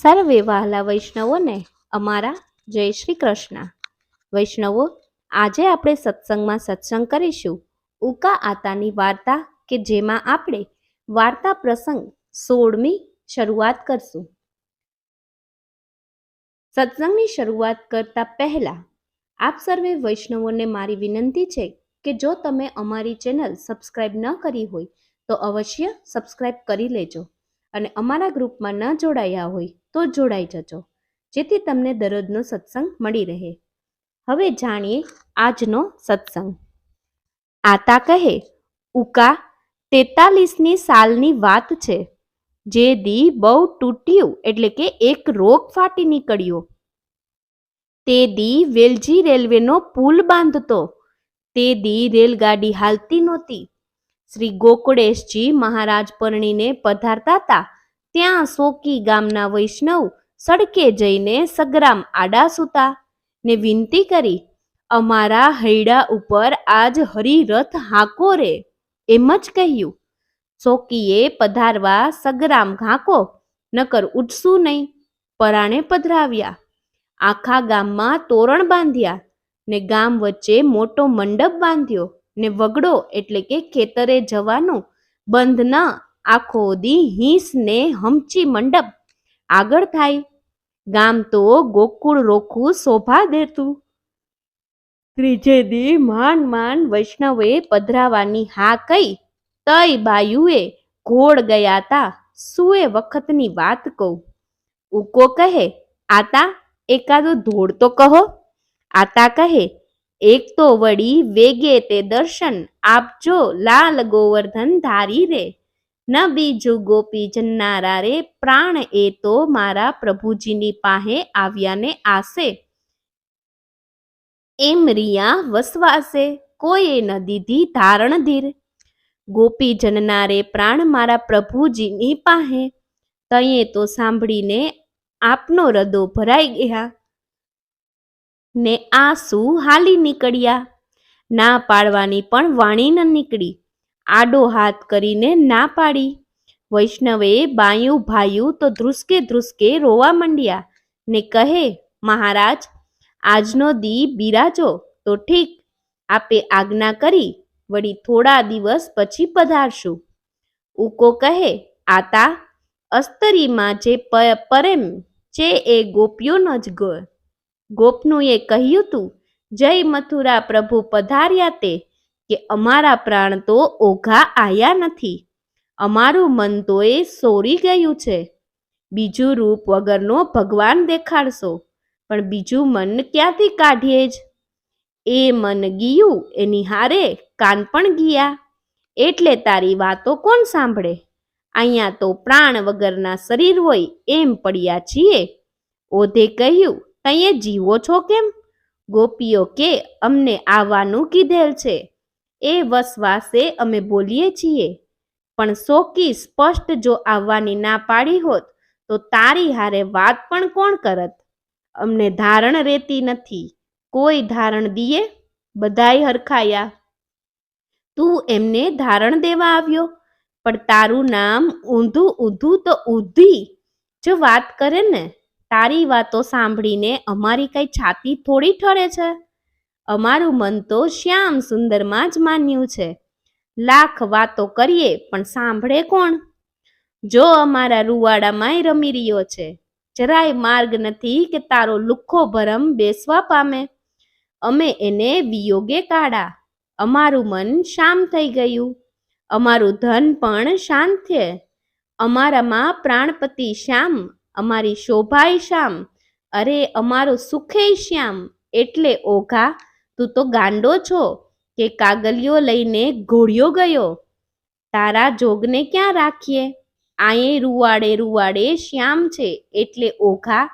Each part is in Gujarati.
સર્વે વહાલા વૈષ્ણવોને અમારા જય શ્રી કૃષ્ણ. વૈષ્ણવો, આજે આપણે સત્સંગમાં સત્સંગ કરીશું ઉકા આતાની વાર્તા, કે જેમાં આપણે વાર્તા પ્રસંગ 16મી શરૂઆત કરશું. સત્સંગની શરૂઆત કરતા પહેલા આપ સર્વે વૈષ્ણવોને મારી વિનંતી છે કે જો તમે અમારી ચેનલ સબસ્ક્રાઇબ ન કરી હોય તો અવશ્ય સબસ્ક્રાઇબ કરી લેજો અને અમારા ગ્રુપમાં ન જોડાયા હોય તો જોડાઈ જજો, જેથી તમને દરરોજનો સત્સંગ મળી રહે. હવે જાણીએ આજનો સત્સંગ. આતા કહે, ઉકા 43ની સાલની વાત છે. જે દી બહુ તૂટ્યું, એટલે કે એક રોગ ફાટી નીકળ્યો. તે દી વેલજી રેલવેનો પુલ બાંધતો. તે દી રેલગાડી હાલતી નહોતી. શ્રી ગોકળેશજી મહારાજ પરણીને પધારતા હતા. ત્યાં સોકી ગામના વૈષ્ણવ સડકે જઈને સગ્રામ આડા સૂતા ને વિનંતી કરી, અમારા હૈડા ઉપર આજ હરિરથ હાંકો રે. એમ જ કહ્યું. સોકીએ પધારવા સગ્રામ હાંકો, નકર ઉઠશું નહીં. પરાણે પધરાવ્યા. આખા ગામમાં તોરણ બાંધ્યા ને ગામ વચ્ચે મોટો મંડપ બાંધ્યો ને વગડો, એટલે કે ખેતરે જવાનું બંધ ન, આખો દી હિંસ ને હમચી મંડપ આગળ થાય. ગામ તો ગોકુળ રોખું શોભા દેતું. ત્રીજે દી માંડ વૈષ્ણવે પધરાવાની હા કઈ. તઈ બાયુએ ઘોડ ગયા તા. સુએ વખતની વાત કહું. ઉકો કહે, આતા એકાદો ધોળ તો કહો. આતા કહે, એક તો વળી વેગે તે દર્શન આપજો લાલ ગોવર્ધન ધારી રે. ન બીજું ગોપી જન્નારા રે, પ્રાણ એ તો મારા પ્રભુજીની પાસે આવ્યાને આસે. એમ રિયા વસવાસે, કોઈએ ન દીધી ધારણ ધીર. ગોપી જન્નારે પ્રાણ મારા પ્રભુજીની પાસે. તયે તો સાંભળીને આપનો હૃદો ભરાઈ ગયા ને આંસુ હાલી નીકળ્યા. ના પાડવાની પણ વાણી ન નીકળી. આડો હાથ કરીને ના પાડી. વૈષ્ણવે બાયું ભાયું તો ધ્રુસકે રોવા માંડ્યા ને કહે, મહારાજ, આજનો દી બિરાજો તો ઠીક, આપે આજ્ઞા કરી, વળી થોડા દિવસ પછી પધારશું. ઉકો કહે, આતા અસ્તરીમાં જે પરેમ છે એ ગોપીઓનો જ ગો. ગોપનું એ કહ્યું તું, જય મથુરા પ્રભુ પધાર્યા તે, કે અમારા પ્રાણ તો ઓઘા આયા નથી. અમારું મન તો એ સોરી ગયું છે. બીજું રૂપ વગરનો ભગવાન દેખાડશો, પણ બીજું મન ક્યાંથી કાઢીએ જ. એ મન ગયું એની હારે કાન પણ ગયા. એટલે તારી વાતો કોણ સાંભળે? અહીંયા તો પ્રાણ વગરના શરીર હોય એમ પડ્યા છીએ. ઓધે કહ્યું, તયે જીવો છો કેમ? ગોપીઓ કે, અમને આવવાનું કીધેલ છે, એ વસવાસે અમે બોલીએ છીએ. પણ સોકી સ્પષ્ટ જો આવવાની ના પાડી હોત તો તારી હારે વાત પણ કોણ કરત? અમને ધારણ રેતી નથી. કોઈ ધારણ દીએ? બધાય હરખાયા. તું એમને ધારણ દેવા આવ્યો, પણ તારું નામ ઊંધું તો ઊંધી જો વાત કરે ને. તારી વાતો સાંભળીને અમારી કઈ છાતી થોડી ઠરે છે. અમારું મન તો શ્યામ સુંદરમાં જ માન્યું છે. લાખ વાતો કરીએ પણ સાંભળે કોણ? જો અમારા રૂવાડામાંય રમી રહ્યો છે. જરાય માર્ગ નથી કે તારો લુખ્ખો ભરમ બેસવા પામે. અમે એને વિયોગે કાઢા. અમારું મન શામ થઈ ગયું. અમારું ધન પણ શાંત છે. અમારામાં પ્રાણપતિ શ્યામ, અમારી શોભાય શ્યામ, અરે અમારો સુખેય શ્યામ. એટલે ઓઘા, તું તો ગાંડો છો કે કાગલિયો લઈને ઘોડિયો ગયો? તારા જોગને ક્યાં રાખીએ? આયે રૂવાડે શ્યામ છે. એટલે ઓઘા,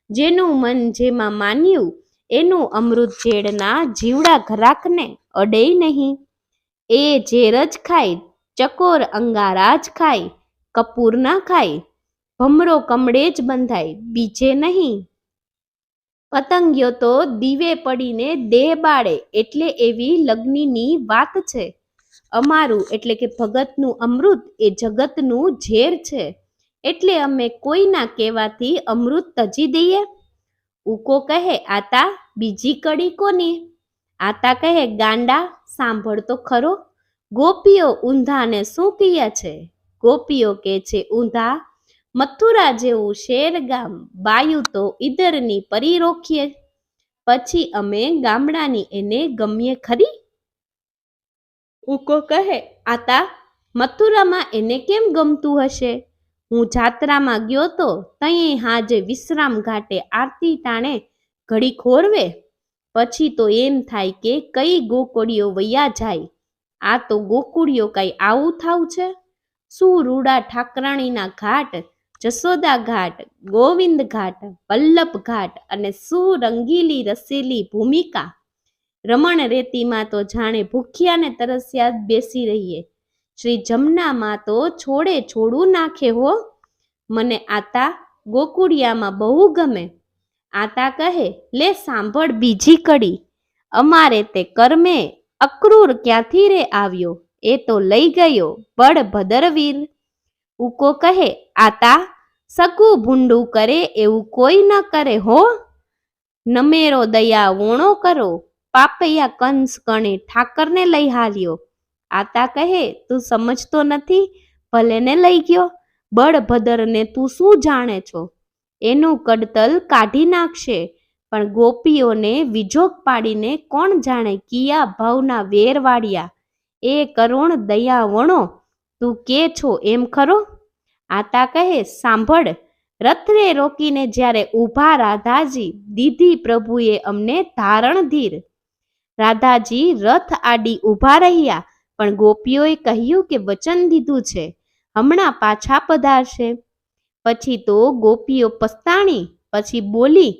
જેનું મન જેમાં માન્યું એનું અમૃત ઝેડના જીવડા ઘરાકને અડે નહીં. એ ઝેર જ ખાય, ચકોર અંગારા જ ખાય, કપૂર ના ખાય. ભમરો કમળે જ બંધાય, બીજે નહીં. પતંગિયો તો દીવે પડીને દેહ બાળે. એટલે એવી લગ્નની વાત છે. અમારું એટલે કે ભગતનું અમૃત એ જગતનું ઝેર છે. એટલે અમે કોઈના કહેવાથી અમૃત તજી દઈએ? ઉકો કહે, આતા બીજી કડી કોની? આતા કહે, ગાંડા સાંભળ તો ખરો, ગોપીઓ ઊંધાને શું કહે છે? ગોપીઓ કે છે, ઊંધા મથુરા જેવું શેર ગામ, બાયું તો ઈદરની પરી રોકીએ, પછી અમે ગામડાની એને ગમીએ ખરી? ઉકો કહે, આતા મથુરામાં એને કેમ ગમતું હશે? હું જાત્રામાં ગયો તો તઈ હાજે વિશ્રામ ઘાટે આરતી ટાણે ઘડી ખોરવે, પછી તો એમ થાય કે કઈ ગોકળીઓ વૈયા જાય. આ તો ગોકુળીઓ કઈ આવું થાવ છે? શું રૂડા ઠાકરાણીના ઘાટ, જસોદા ઘાટ, ગોવિંદ ઘાટ, વલ્લભ ઘાટ અને શું રંગીલી રસેલી ભૂમિકા! રમણ રેતીમાં તો જાણે ભૂખ્યા ને તરસ્યા જ બેસી રહીએ. શ્રી જમનામાં તો છોડે છોડું નાખે હો. મને આતા ગોકુળિયામાં બહુ ગમે. આતા કહે, લે સાંભળ બીજી કડી. અમારે તે કર્મે અક્રૂર ક્યાંથી રે આવ્યો, એ તો લઈ ગયો બળભદ્રવીર. ઉકો કહે, આતા સગું ભૂંડું કરે એવું કોઈ ન કરે હો. નમેરો દયા વોણો કરો, પાપૈયા કંસ કણે ઠાકરને લઈ હાલ્યો. આતા કહે, તું સમજતો નથી, ભલે ને લઈ ગયો, બળભદ્રને તું શું જાણે છો? એનું કડતલ કાઢી નાખશે, પણ ગોપીઓને વિજોગ પાડીને કોણ જાણે કિયા ભાવના વેર વાળ્યા. એ કરુણ દયા વણો, તું કે છો એમ ખરો? આતા કહે, સાંભળ, રથને રોકીને જ્યારે ઊભા રાધાજી, દીધી પ્રભુએ અમને ધારણ ધીર. રાધાજી રથ આડી ઊભા રહ્યા, પણ ગોપીઓએ કહ્યું કે વચન દીધું છે, હમણાં પાછા પધારશે. પછી તો ગોપીઓ પસ્તાણી, પછી બોલી,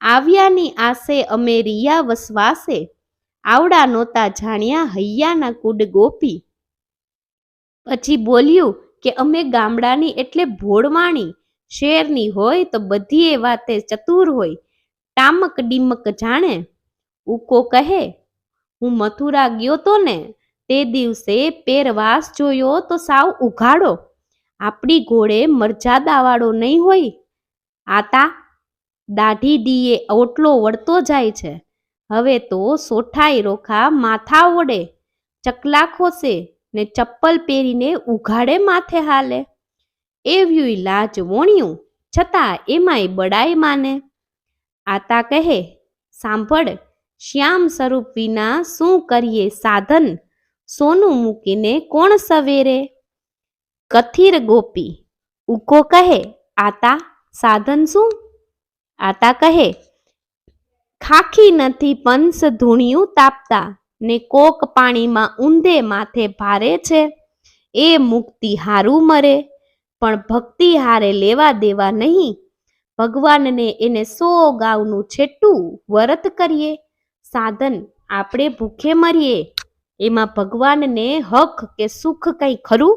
આવ્યાની આસે અમે રિયા વસવાસે, આવડા નહોતા જાણ્યા હૈયાના કુડ ગોપી. પછી બોલ્યું કે અમે ગામડાની એટલે ભોળવાણી, શેરની હોય તો બધી એ વાતે ચતુર હોય, ટામક ડીમક જાણે. ઉકો કહે, હું મથુરા ગયો તો ને, તે દિવસે પેરવાસ જોયો તો સાવ ઉઘાડો, આપણી ઘોડે મર્યાદાવાળો નહીં હોય. આતા દાઢી દીએ ઓટલો વળતો જાય છે, હવે તો સોઠાઈ રોખા માથા ઓડે, ચકલા ખોસે ને ચપ્પલ પહેરીને ઉઘાડે માથે હાલે. એવ્યુંય લાજ વોણ્યું, છતાં એમાંય બડાઈ માને. આતા કહે, સાંભળ, શ્યામ સ્વરૂપ વિના શું કરીએ સાધન, સોનું મૂકીને કોણ સવેરે? કથિર ગોપી. ઉકો કહે, આતા સાધન શું? આતા કહે, ખાખી નથી પંસ ધૂણિયું તાપતા, ને કોક પાણીમાં ઊંધે માથે ભારે છે, એ મુક્તિ હારું મરે, પણ ભક્તિ હારે લેવા દેવા નહીં. ભગવાનને એને 100 ગાઉનું છેટું વરત કરીએ, સાધન આપણે ભૂખે મરીએ, એમાં ભગવાનને હક કે સુખ કઈ ખરું?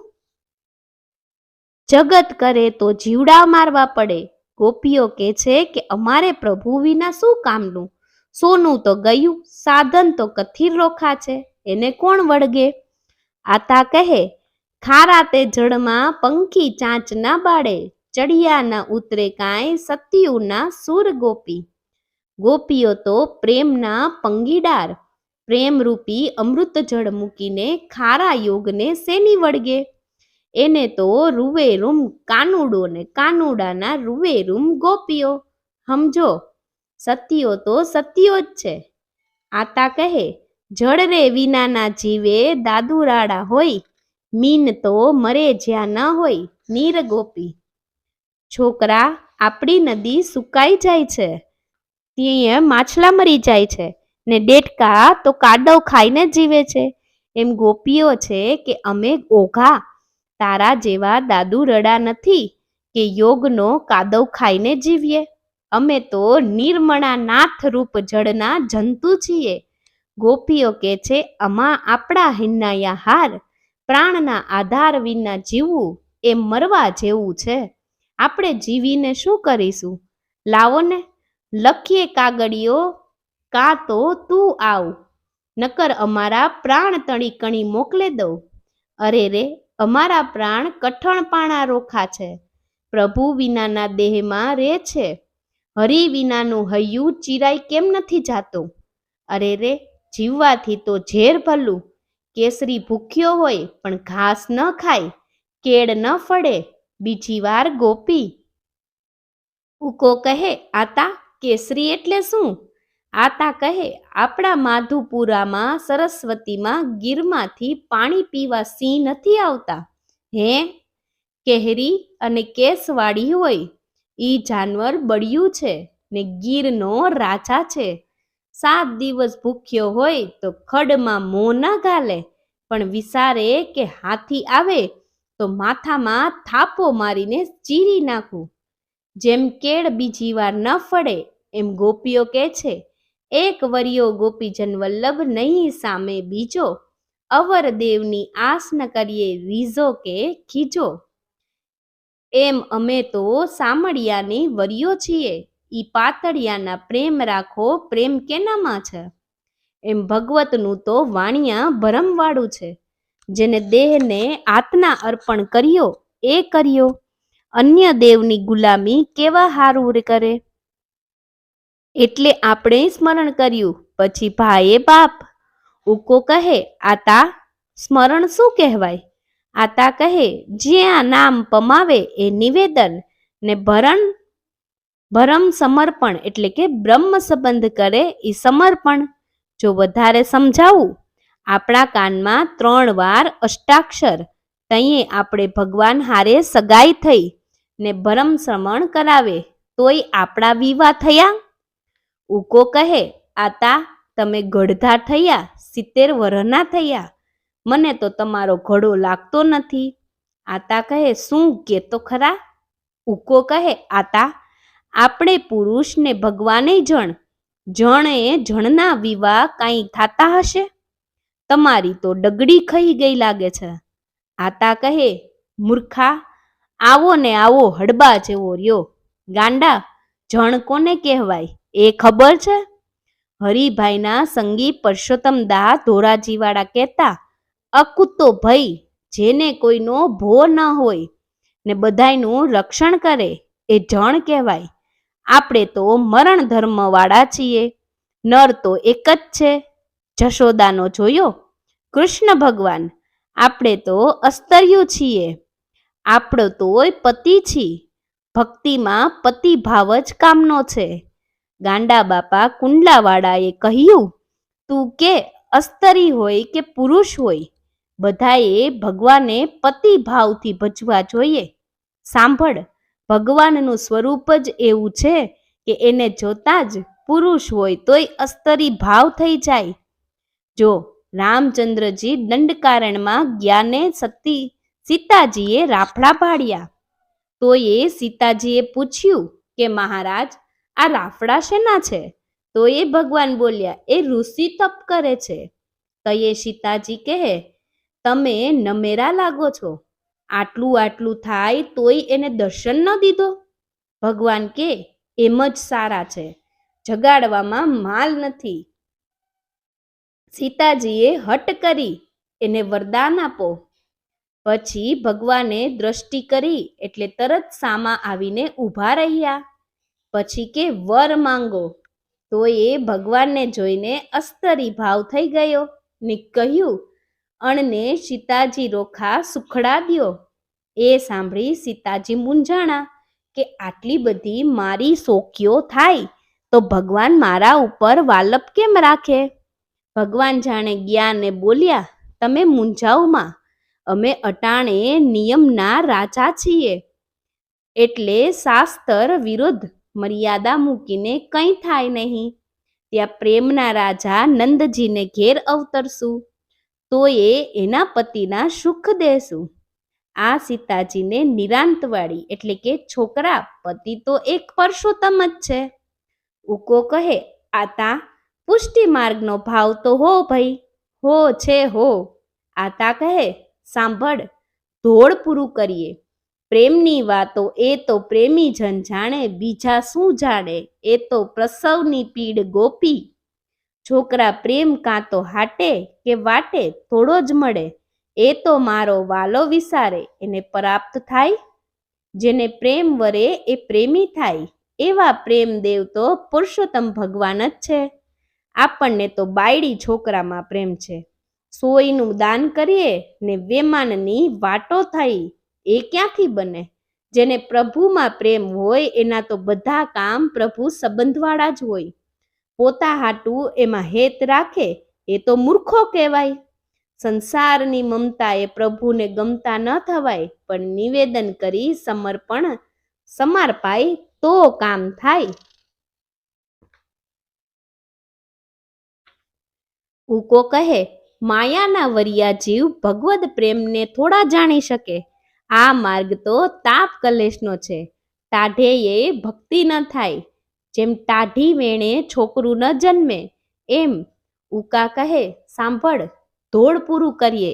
જગત કરે તો જીવડા મારવા પડે. ગોપીઓ કે છે કે અમારે પ્રભુ વિના શું કામનું? સોનું તો ગયું, સાધન તો કથિર રોખા છે, એને કોણ વળગે? આતા કહે, ખારા તે જળમાં પંખી ચાંચ ના બાળે, ચડિયા ના ઉતરે કાંઈ સત્યું ના સુર ગોપી. ગોપીઓ તો પ્રેમના પંગીડાર, પ્રેમરૂપી અમૃત જળ મૂકીને ખારા યોગને શેની વળગે? એને તો રૂવેરૂમ કાનુડો ને કાનુડાના રૂવેરૂમ ગોપીઓ. સમજો, સતીઓ તો સતીઓ જ છે. આતા કહે, જળ રે વિનાના જીવે દાદુરાડા હોય, મીન તો મરે જ્યાં ન હોય નીર ગોપી. છોકરા, આપણી નદી સુકાઈ જાય છે, ત્યાં માછલા મરી જાય છે, ને ડેટકા તો કાદવ ખાઈને જીવે છે. એમ ગોપીઓ છે કે અમે ઓઘા, તારા જેવા દાદુ રડા નથી કે યોગનો કાદવ ખાઈને જીવીએ. અમે તો નિર્મળા નાથ રૂપ જળના જંતુ છીએ. ગોપીઓ કે છે, આમાં આપણા હિન્નાયા હાર, પ્રાણના આધાર વિના જીવવું એ મરવા જેવું છે. આપણે જીવીને શું કરીશું? લાવો ને લખીએ કાગળિયો, કાં તો તું આવ, નકર અમારા પ્રાણ તણી કણી મોકલે દઉં. અરે રે, અમારા પ્રાણ કઠણ પાણા રોખા છે, પ્રભુ વિનાના દેહમાં રહે છે. હરિ વિનાનું હૈયું ચિરાઈ કેમ નથી જાતું? અરે રે, જીવવાથી તો ઝેર ભલું. કેસરી ભૂખ્યો હોય પણ ઘાસ ન ખાય, કેળ ન ફળે. બીજી વાર ગોપી. ઉકો કહે, આતા કેસરી એટલે શું? આતા કહે, આપણા માધુપુરામાં સરસ્વતીમાં ગીરમાંથી પાણી પીવા સિંહ નથી આવતા? હે, કેહરી અને કેસવાળી હોય. ઈ જાનવર બળ્યું છે ને ગીરનો રાજા છે. 7 દિવસ ભૂખ્યો હોય તો ખડમાં મોં ન ગાલે, પણ વિચારે કે હાથી આવે તો માથામાં થાપો મારીને ચીરી નાખું. જેમ કેળ બીજી વાર ન ફળે, એમ ગોપીઓ કે છે, એક વર્યો ગોપીજન વલ્લભ નહીં સામે બીજો. અવર દેવની આસ ન કરીએ રીઝો કે ખીજો. એમ અમે તો સામળિયાની વર્યો છીએ, ઈ પાતળિયાના પ્રેમ રાખો, પ્રેમ કેનામાં છે? એમ ભગવતનું તો વાણિયા ભરમવાળું છે. જેને દેહને આત્મા અર્પણ કર્યો એ કર્યો. અન્ય દેવની ગુલામી કેવા હારું કરે? એટલે આપણે સ્મરણ કર્યું, પછી ભાઈએ બાપ. ઉકો કહે, આતા સ્મરણ શું કહેવાય? આતા કહે, જ્યાં નામ પમાવે એ નિવેદન, ને ભરમ સમર્પણ એટલે કે બ્રહ્મ સંબંધ કરે એ સમર્પણ. જો વધારે સમજાવું, આપણા કાનમાં 3 વાર અષ્ટાક્ષર, તઈએ આપણે ભગવાન હારે સગાઈ થઈ ને ભરમ શ્રમણ કરાવે, તોય આપણા વિવાહ થયા? ઉકો કહે, આતા તમે ગઢધા થયા, 70 વરહના થયા, મને તો તમારો ઘડો લાગતો નથી. આતા કહે, શું કે તો ખરા? ઉકો કહે, આતા આપણે પુરુષ ને ભગવાને જણે જણના વિવાહ કાંઈ થાતા હશે? તમારી તો ડગડી ખાઈ ગઈ લાગે છે. આતા કહે, મૂર્ખા, આવો ને આવો હડબા જેવો રહ્યો. ગાંડા, જણ કોને કહેવાય એ ખબર છે? હરિભાઈના સંગી પરસોત્તમ દા ધોરાજીવાળા કહેતા, અકૂતો ભઈ જેને કોઈનો ભો ન હોય ને બધાયનું રક્ષણ કરે એ જણ કહેવાય. આપણે તો મરણ ધર્મ વાળા છીએ. નર તો એક જ છે. જશોદાનો જોયો? કૃષ્ણ ભગવાન. આપણે તો અસ્તર્યું છીએ. આપણો તોય પતિ છી. ભક્તિમાં પતિ ભાવ જ કામનો છે. ગાંડા બાપા કુંડલાવાળાએ કહ્યું, તું કે અસ્તરી હોય કે પુરુષ હોય, બધાએ ભગવાને પતિ ભાવથી ભજવા જોઈએ. સાંભળ, ભગવાનનું સ્વરૂપ જ એવું છે કે એને જોતા જ પુરુષ હોય તોય અસ્તરી ભાવ થઈ જાય. જો રામચંદ્રજી દંડકારણ્યમાં જ્ઞાને સીતાજીએ રાફડા પાડ્યા, તો એ સીતાજીએ પૂછ્યું કે મહારાજ, આ રાફડા શેના છે? તો એ ભગવાન બોલ્યા, એ ઋષિ તપ કરે છે. તો એ સીતાજી કહે, તમે નમેરા લાગો છો. આટલું થાય તોય એને દર્શન ન દીધો? ભગવાન કે, એમ જ સારા છે, જગાડવામાં માલ નથી. સીતાજીએ હટ કરી, એને વરદાન આપો. પછી ભગવાને દ્રષ્ટિ કરી એટલે તરત સામા આવીને ઊભા રહ્યા. પછી કે વર માંગો. તો એ ભગવાનને જોઈને અસ્તરી ભાવ થઈ ગયો ને કહ્યું, અણને સીતાજી રોખા સુખડા દ્યો. એ સાંભળી સીતાજી મૂંઝાણા કે આટલી બધી મારી શોકીઓ થાય તો ભગવાન મારા ઉપર વાલપ કેમ રાખે? ભગવાન જાણે ગયા ને બોલ્યા, તમે મૂંઝાવમાં, અમે અટાણે નિયમના રાજા છીએ, એટલે શાસ્ત્ર વિરુદ્ધ મર્યાદા મૂકીને કંઈ થાય નહીં. ત્યાં પ્રેમના રાજા નંદજીને ઘેર અવતરશું, તો એના પતિના સુખ દેશું. આ સીતાજીને નિરાંતવાળી એટલે કે છોકરા, પતિ તો એક પરસોત્તમ જ છે. ઉકો કહે, આતા પુષ્ટિ માર્ગનો ભાવ તો હો ભાઈ, હો છે હો. આતા કહે, સાંભળ, ધોળ પૂરું કરીએ. પ્રેમની વાતો એ તો પ્રેમી જન જાણે, બીજા શું જાણે? એ તો પ્રસવની પીડ ગોપી. છોકરા પ્રેમ કાં તો હાટે કે વાટે થોડો જ મળે, એ તો મારો વાલો વિસારે એને પ્રાપ્ત થાય. જેને પ્રેમ વરે એ પ્રેમી થાય. એવા પ્રેમ દેવ તો પુરુષોત્તમ ભગવાન જ છે. આપણને તો બાયડી છોકરામાં પ્રેમ છે. સોયનું દાન કરીએ ને વેમાનની વાટો થઈ એ ક્યાંથી બને? જેને પ્રભુમાં પ્રેમ હોય એના તો બધા કામ પ્રભુ સંબંધવાળા જ હોય. પોતા હાટું એમાં હેત રાખે એ તો મૂર્ખો કહેવાય. સંસારની મમતા એ પ્રભુને ગમતા ન થવાય, પણ નિવેદન કરી સમર્પણ સમારપાય તો કામ થાય. ઉકો કહે, માયાના વરિયા જીવ ભગવદ પ્રેમને થોડા જાણી શકે. આ માર્ગ તો તાપ કલેશનો છે. ટાઢેયે ભક્તિ ન થાય. જેમ ટાઢી વેણે છોકરું ન જન્મે એમ. ઉકા કહે, સાંભળ, ધોળ પૂરું કરીએ.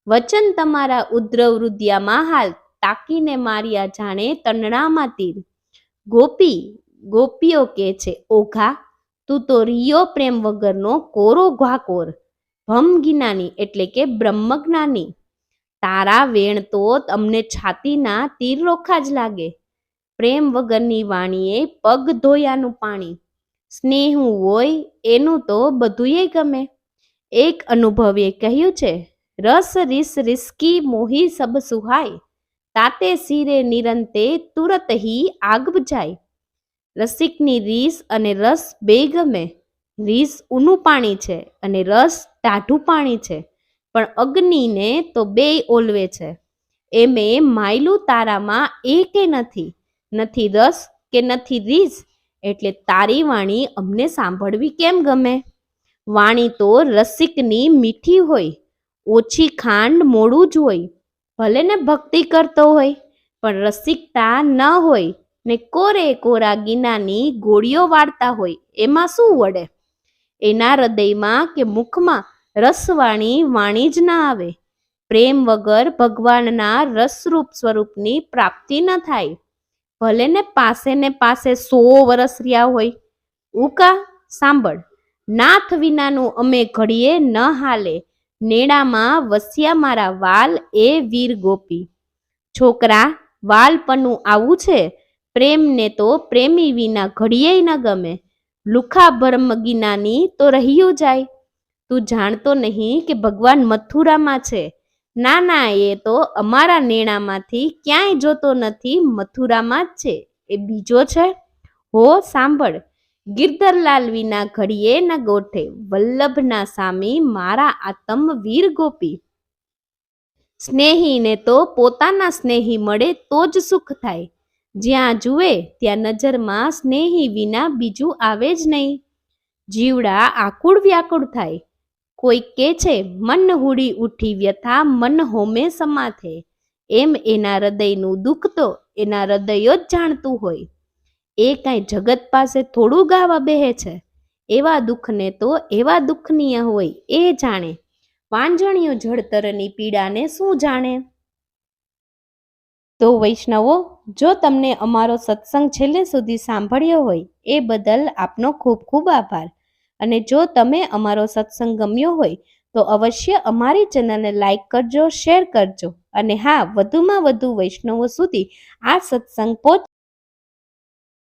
વચન તમારા ઉદ્રવ રુદિયામાં હાલ, તાકીને માર્યા જાણે તંડણામાં તીર. ગોપીઓ કે છે, ઓઘા તું તો રિયો પ્રેમ વગરનો કોરો ઘાકોર. ભમજ્ઞાની એટલે કે બ્રહ્મજ્ઞાની. તારા વેણ તો અમને છાતીના તીર રોખા જ લાગે. પ્રેમ વગરની વાણીએ પગ ધોયાનું પાણી. સ્નેહું હોય એનું તો બધુંય ગમે. એક અનુભવીએ કહ્યું છે, રસ રીસ રિસ્કી મોહી સબ સુહાય, તાતે સિરે નિરંતે તુરત હી આગ બુઝાય. રસિકની રીસ અને રસ બે ગમે. રીસ ઊનું પાણી છે અને રસ ટાઢું પાણી છે, પણ અગ્નિને તો બેય ઓલવે છે. એમે માયલું તારામાં એકે નથી. નથી રસ કે નથી રીસ, એટલે તારી વાણી અમને સાંભળવી કેમ ગમે? વાણી તો રસિકની મીઠી હોય, ઓછી ખાંડ મોડું જ હોય. ભલે ને ભક્તિ કરતો હોય, પણ રસિકતા ન હોય ને કોરે કોરા ગીનાની ગોળીઓ વાળતા હોય, એમાં શું વળે? એના હૃદયમાં કે મુખમાં રસવાણી વાણી જ ના આવે. પ્રેમ વગર ભગવાનના રસરૂપ સ્વરૂપની પ્રાપ્તિ ન થાય. ભલે ને પાસે 100 વરસ રહ્યા હોય. ઉકા સાંભળ, નાથ વિનાનું અમે ઘડીએ ન હાલે. નેડામાં વસ્યા મારા વાલ એ વીર ગોપી. છોકરા, વાલપનું આવું છે. પ્રેમને તો પ્રેમી વિના ઘડીએ ન ગમે. લુખા ભરમગીનાની તો રહ્યું જાય. તું જાણતો નહીં કે ભગવાન મથુરામાં છે. ના ના, એ તો અમારા નેણામાંથી ક્યાંય જોતો નથી, મથુરામાં જ છે. એ બીજો છે. હો સાંભળ, ગિરધરલાલ વિના ઘડીએ ન ગોઠે. વલ્લભના સામી મારા આતમ વીર ગોપી. સ્નેહીને તો પોતાના સ્નેહી મળે તો જ સુખ થાય. જ્યાં જુએ ત્યાં નજરમાં સ્નેહી વિના બીજું આવે જ નહીં. જીવડા આકુળ વ્યાકુળ થાય. કોઈ કે છે, મન હુડી ઉઠી વ્યથા મન હોમે સમાથે. એમ એના હૃદયનું દુઃખ તો એના હૃદયો જ જાણતું હોય. એ કાંઈ જગત પાસે થોડું ગાવા બેહે છે. એવા દુઃખને તો એવા દુઃખનીય હોય એ જાણે. વાંજણીઓ જળતરની પીડાને શું જાણે? તો વૈષ્ણવો, જો તમને અમારો સત્સંગ છેલ્લે સુધી સાંભળ્યો હોય એ બદલ આપનો ખૂબ ખૂબ આભાર. અને જો તમે અમારો સત્સંગ ગમ્યો હોય તો અવશ્ય અમારી ચેનલને લાઈક કરજો, શેર કરજો. અને હા, વધુમાં વધુ વૈષ્ણવો સુધી આ સત્સંગ પહોંચે